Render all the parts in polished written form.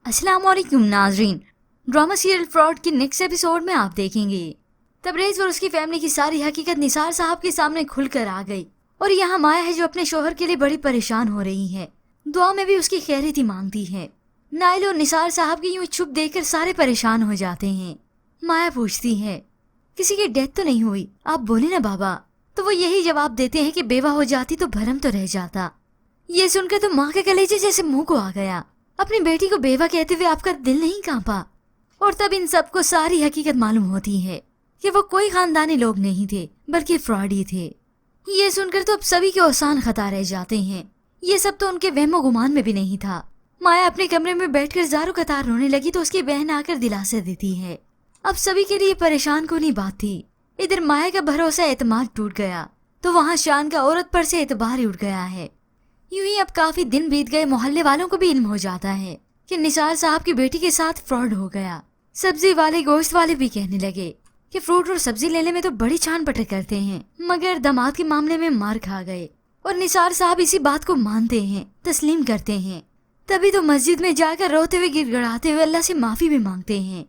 अस्सलाम वालेकुम नाजरीन। ड्रामा सीरियल फ्रॉड की नेक्स्ट एपिसोड में आप देखेंगे तबरेज और उसकी फैमिली की सारी हकीकत निसार साहब के सामने खुलकर आ गई और यहाँ माया है जो अपने शोहर के लिए बड़ी परेशान हो रही है। दुआ में भी उसकी खैरियत ही मांगती है। नाइल और निसार साहब की यूं चुप देखकर सारे परेशान हो जाते हैं। माया पूछती है, किसी की डेथ तो नहीं हुई, आप बोले ना बाबा। तो वो यही जवाब देते हैं कि बेवा हो जाती तो भरम तो रह जाता। ये सुनकर तो माँ के कलेजे जैसे मुंह को आ गया। अपनी बेटी को बेवा कहते हुए आपका दिल नहीं कांपा। और तब इन सबको सारी हकीकत मालूम होती है कि वो कोई खानदानी लोग नहीं थे बल्कि फ्रॉडी थे। ये सुनकर तो अब सभी के औसान खता रह जाते हैं। ये सब तो उनके वहमो गुमान में भी नहीं था। माया अपने कमरे में बैठकर ज़ारो कतार रोने लगी तो उसकी बहन आकर दिलासा देती है। अब सभी के लिए परेशान कोनी बात थी। इधर माया का भरोसा एतमाद टूट गया तो वहाँ शान का औरत पर से एतबार ही उठ गया है। यूं ही अब काफी दिन बीत गए, मोहल्ले वालों को भी इल्म हो जाता है कि निसार साहब की बेटी के साथ फ्रॉड हो गया। सब्जी वाले गोश्त वाले भी कहने लगे कि फ्रूट और सब्जी लेने में तो बड़ी छान पटक करते हैं, मगर दामाद के मामले में मार खा गए। और निसार साहब इसी बात को मानते हैं, तस्लीम करते हैं। तभी तो मस्जिद में जाकर रोते हुए गिड़गिड़ाते हुए अल्लाह से माफी भी मांगते हैं।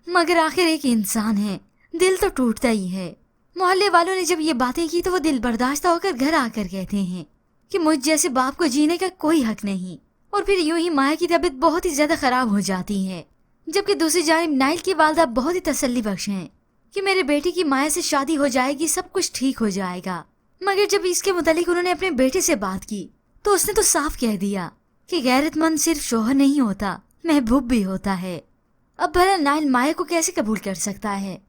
मगर आखिर एक इंसान है, दिल तो टूटता ही है। मोहल्ले वालों ने जब ये बातें की तो वो दिल बर्दाश्त होकर घर आकर कहते हैं कि मुझ जैसे बाप को जीने का कोई हक नहीं। और फिर यूं ही माया की तबीयत बहुत ही ज्यादा खराब हो जाती है। जबकि दूसरी जानिब नाइल की वालदा बहुत ही तसल्ली बख्श हैं कि मेरे बेटे की माया से शादी हो जाएगी, सब कुछ ठीक हो जाएगा। मगर जब इसके मुतालिक उन्होंने अपने बेटे से बात की तो उसने तो साफ कह दिया कि गैरतमंद सिर्फ शोहर नहीं होता, महबूब भी होता है। अब भला नाइल माया को कैसे कबूल कर सकता है,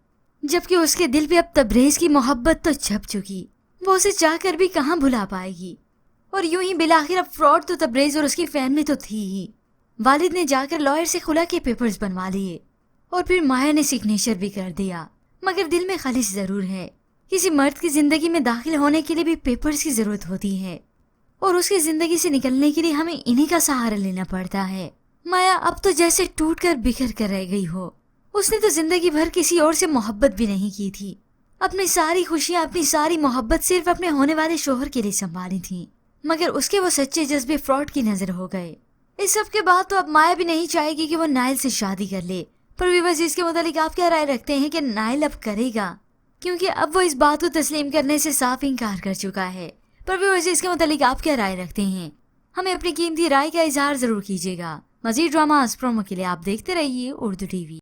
जबकि उसके दिल पे अब तबरेज की मोहब्बत तो छप चुकी। वो उसे चाहकर भी कहाँ भुला पाएगी। और यूं ही बिलाखिर अब फ्रॉड तो तबरेज और उसकी फैमिली तो थी ही। वालिद ने जाकर लॉयर से खुला के पेपर्स बनवा लिए और फिर माया ने सिग्नेचर भी कर दिया। मगर दिल में खलिश जरूर है। किसी मर्द की जिंदगी में दाखिल होने के लिए भी पेपर्स की जरूरत होती है और उसकी जिंदगी से निकलने के लिए हमें इन्हीं का सहारा लेना पड़ता है। माया अब तो जैसे टूट कर बिखर कर रह गई हो। उसने तो जिंदगी भर किसी और से मोहब्बत भी नहीं की थी। अपनी सारी खुशियां, अपनी सारी मोहब्बत सिर्फ अपने होने वाले शोहर के लिए संभाली थी। मगर उसके वो सच्चे जज्बे फ्रॉड की नजर हो गए। इस सब के बाद तो अब माया भी नहीं चाहेगी कि वो नाइल से शादी कर ले। पर व्यूअर्स, इसके मुतालिक आप क्या राय रखते हैं कि नाइल अब करेगा? क्योंकि अब वो इस बात को तस्लीम करने से साफ इनकार कर चुका है। पर व्यूअर्स, इसके मुतालिक आप क्या राय रखते हैं? हमें अपनी कीमती राय का इजहार जरूर कीजिएगा। मजीद ड्रामास प्रोमो के लिए आप देखते रहिए उर्दू टीवी।